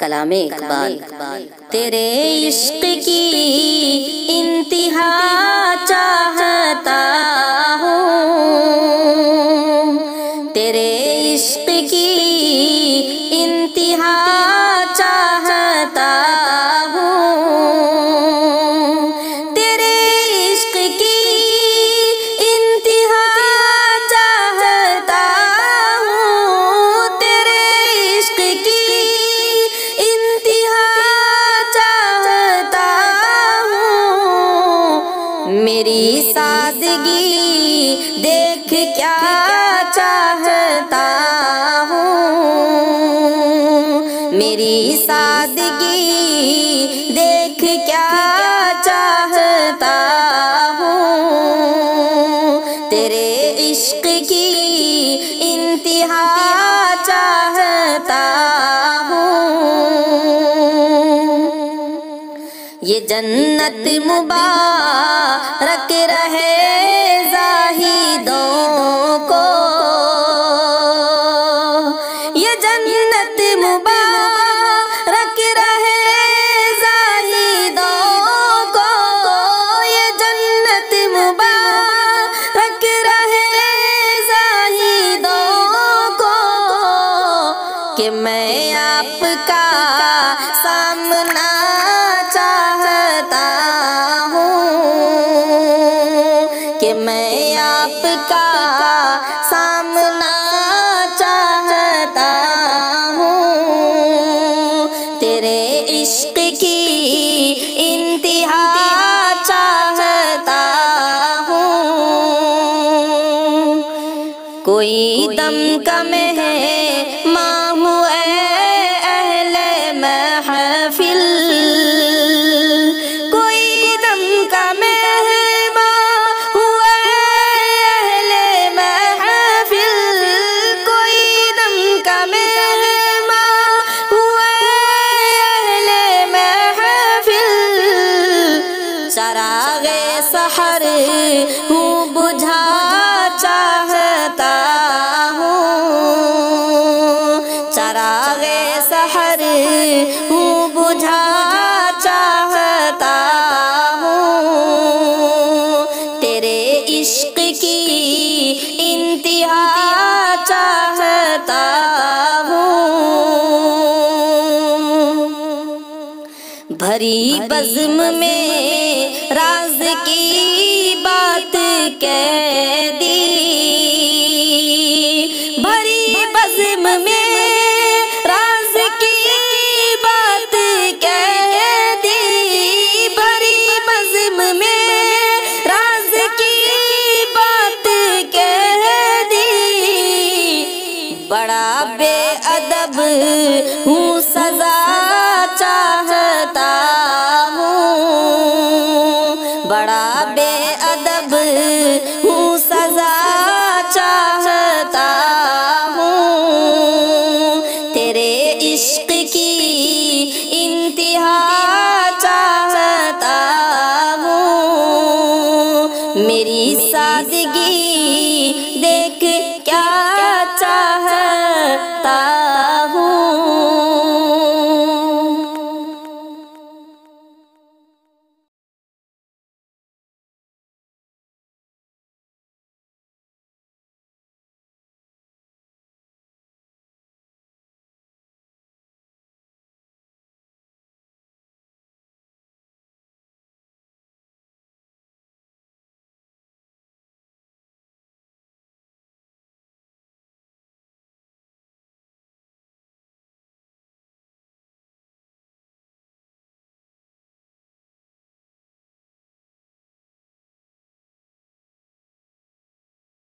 कलामे इकबाल। तेरे इश्क की इंतिहा चाहता हूँ, तेरे इश्क की इंतिहा चाहता हूँ, तेरे इश्क की इंतिहा चाहता हूँ, तेरे इश्क की इंतिहा चाहता हूँ। मेरी सादगी देख क्या चाहता हूँ, मेरी सादगी देख क्या चाहता हूँ, तेरे इश्क की इंतिहा चाहता हूँ। ये जन्नत मुबारक रहे ज़ाहिदों को, ये जन्नत मुबारक रहे ज़ाहिदों को, ये जन्नत मुबारक रहे ज़ाहिदों को, कि मैं आपका सामना चाहता हूँ, कि मैं आपका सामना चाहता हूँ, तेरे इश्क की इंतिहा चाहता हूँ। कोई दम का मेहमान हुए अहले महफिल, कोई दम का मेहमान हुए अहले महफिल, कोई दम का मेहमान हुए अहले महफिल, चरागे सहर हूँ बुझा चाहता हूँ, चरागे सहर हूँ बुझा चाहता हूँ, तेरे इश्क की इंतिहा चाहता हूँ। भरी बज़्म में राज की बात कह दी, भरी बज़्म में राज की बात कह दी, भरी बज़्म में राज की बात कह दी, बड़ा बेअदब हूँ सजा